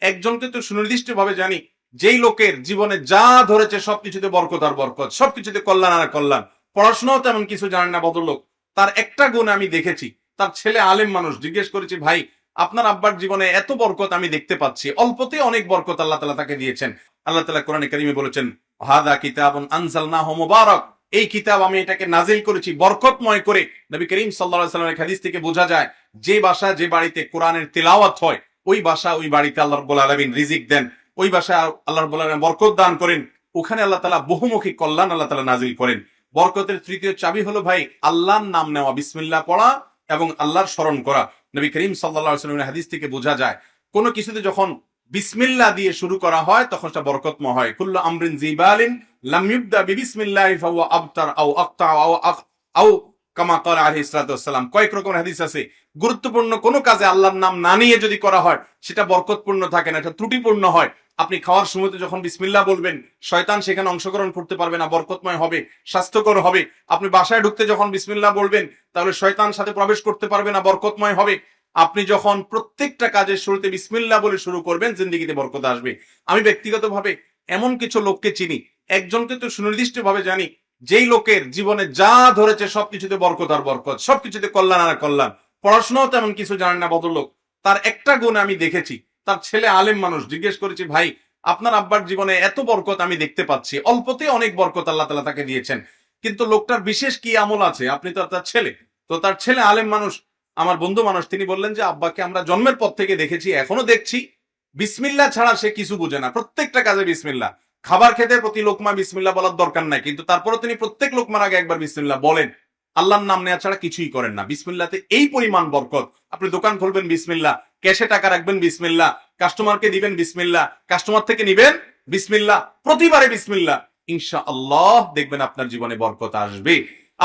একজনকে তো সুনির্দিষ্ট ভাবে জানি, যেই লোকের জীবনে যা ধরেছে সবকিছুতে বরকত আর বরকত, সবকিছুতে কল্যাণ আর কল্যাণ, পড়াশোনাও তেমন কিছু জানে না ভদ্রলোক। তার একটা গুণ আমি দেখেছি, তার ছেলে আলেম মানুষ, জিজ্ঞেস করেছি ভাই আপনার আব্বার জীবনে এত বরকত আমি দেখতে পাচ্ছি, অল্পতে অনেক বরকত আল্লাহ তাআলা তাকে দিয়েছেন। আল্লাহ তাআলা কোরআনে কারিমে বলেছেন, হাদা কিতাবুন আনজালনাহু মুবারাক, এই কিতাব আমি এটাকে নাজিল করেছি বরকতময় করে। নবী করিম সাল্লাল্লাহু আলাইহি ওয়াসাল্লামের হাদিস থেকে বোঝা যায়, যে বাসা যে বাড়িতে কোরআনের তিলাওয়াত হয়, ওই বাসা ওই বাড়িতে আল্লাহ রাব্বুল আলামিন রিজিক দেন, ওই বাসায় আল্লাহ রাব্বুল আলামিন বরকত দান করেন, ওখানে আল্লাহ তাআলা বহুমুখী কল্যাণ আল্লাহ তাআলা নাজিল করেন। বরকতের তৃতীয় চাবি হলো ভাই আল্লাহর নাম নেওয়া, বিসমিল্লাহ পড়া এবং আল্লাহর স্মরণ করা। নবী করিম সাল্লাল্লাহু আলাইহি ওয়াসাল্লামের হাদিস থেকে বোঝা যায়, কোন কিছুতে যখন বিসমিল্লাহ দিয়ে শুরু করা হয় তখন সেটা বরকতময় হয়। কুল্লু আমরিন জিবালিন লাম ইবদা বিসমিল্লাহি ফাহুয়া আবতার আও আকতা আও কামা ক্বালা আলাইহিস সালাতু ওয়াস সালাম। কয়েক রকম হাদিস আছে, গুরুত্বপূর্ণ কোনো কাজে আল্লাহর নাম না নিয়ে যদি করা হয় সেটা বরকতপূর্ণ থাকে না, এটা ত্রুটিপূর্ণ হয়। আপনি খাওয়ার সময়তে যখন বিসমিল্লাহ বলবেন, শয়তান সেখানে অংশগ্রহণ করতে পারবে না, বরকতময় হবে, স্বাস্থ্যকর হবে। আপনি বাসায় ঢুকতে যখন বিসমিল্লাহ বলবেন, তাহলে শয়তান সাথে প্রবেশ করতে পারবে না, বরকতময় হবে। আপনি যখন প্রত্যেকটা কাজের শুরুতে বিসমিল্লাহ বলে শুরু করবেন, জিন্দেগিতে বরকত আসবে। আমি ব্যক্তিগতভাবে এমন কিছু লোককে চিনি, একজনকে তো সুনির্দিষ্ট ভাবে জানি, যেই লোকের জীবনে যা ধরেছে সবকিছুতে বরকত আর বরকত, সবকিছুতে কল্যাণ আর কল্যাণ, পড়াশোনাও তেমন কিছু জানে না ভদ্রলোক। তার একটা গুণ আমি দেখেছি, তার ছেলে আলেম মানুষ, জিজ্ঞেস করেছি ভাই আপনার আব্বার জীবনে এত বরকত আমি দেখতে পাচ্ছি, অল্পতে অনেক বরকত আল্লাহ তাআলা তাকে দিয়েছেন, কিন্তু লোকটার বিশেষ কি আমল আছে? আপনি তো তার ছেলে, তো তার ছেলে আলেম মানুষ, আমার বন্ধু মানুষ, তিনি বললেন যে আব্বাকে আমরা জন্মের পর থেকে দেখেছি, এখনো দেখছি, বিসমিল্লাহ ছাড়া সে কিছু বুঝে না, প্রত্যেকটা কাজে বিসমিল্লাহ। খাবার খেতে প্রতি লোকমা বিসমিল্লাহ বলার দরকার নাই, কিন্তু তারপরে তিনি প্রত্যেক লোকমার আগে একবার বিসমিল্লাহ বলেন। আল্লাহর নাম নেওয়া ছাড়া কিছুই করেন না। বিসমিল্লাহতে এই পরিমাণ বরকত। আপনি দোকান খুলবেন বিসমিল্লাহ, ক্যাশে টাকা রাখবেন বিসমিল্লাহ, কাস্টমারকে দিবেন বিসমিল্লাহ, কাস্টমার থেকে নিবেন বিসমিল্লাহ, প্রতিবারে বিসমিল্লাহ, ইনশাআল্লাহ দেখবেন আপনার জীবনে বরকত আসবে।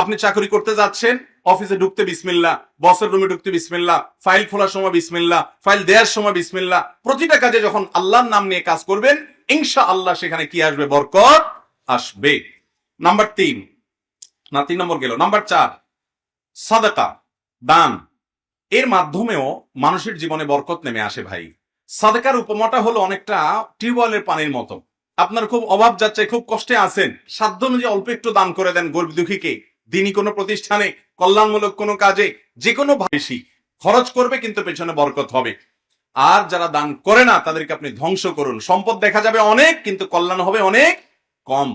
আপনি চাকরি করতে যাচ্ছেন, অফিসে ঢুকতে বিসমিল্লাহ, বসের রুমে ঢুকতে বিসমিল্লাহ, ফাইল খোলার সময় বিসমিল্লাহ, ফাইল দেওয়ার সময় বিসমিল্লাহ, প্রতিটা কাজে যখন আল্লাহর নাম নিয়ে কাজ করবেন, ইনশাআল্লাহ সেখানে কি আসবে? বরকত আসবে। নাম্বার 3, না 3 নম্বর গেল, নাম্বার 4, সাদাকা, দান। এর মাধ্যমেও মানুষের জীবনে বরকত নেমে আসে ভাই। সাদাকার উপমাটা হলো অনেকটা টিউবওয়েলের পানির মতো। আপনার খুব অভাব যাচ্ছে, খুব কষ্টে আছেন, সাধ্য অনুযায়ী অল্প একটু দান করে দেন গরিব দুঃখীকে, দিনই কোনো প্রতিষ্ঠানে, কল্যাণমূলক কোনো কাজে, যে কোনো বেশি খরচ করবে কিন্তু পেছনে বরকত হবে। আর যারা দান করে না তাদেরকে আপনি ধ্বংস করুন, সম্পদ দেখা যাবে অনেক কিন্তু কল্যাণ হবে অনেক কম।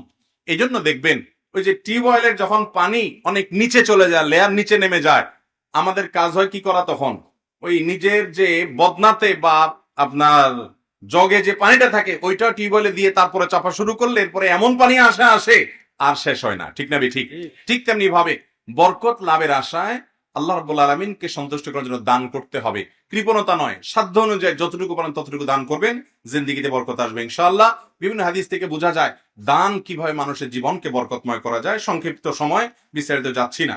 এই জন্য দেখবেন ওই যে টিউবওয়েলের যখন পানি অনেক নিচে চলে যায়, লেয়ার নিচে নেমে যায়, আমাদের কাজ হয় কি করা তখন? ওই নিজের যে বদনাতে বা আপনার জগে যে পানিটা থাকে ওইটা টিউবওয়েলে দিয়ে তারপরে চাপা শুরু করলে এরপরে এমন পানি আসে আর শেষ হয় না। ঠিক না ঠিক? ঠিক তেমনি ভাবে বরকত লাভের আশায় আল্লাহ রাব্বুল আলামিনকে সন্তুষ্ট করার জন্য দান করতে হবে, কৃপণতা নয়, সাধ্য অনুযায়ী যতটুকু পারেন ততটুকু দান করবেন, জিন্দেগিতে বরকত আসবে ইনশাআল্লাহ। বিভিন্ন হাদিস থেকে বোঝা যায় দান কিভাবে মানুষের জীবনকে বরকতময় করা যায়। সংক্ষিপ্ত সময় বিস্তারিত যাচ্ছি না।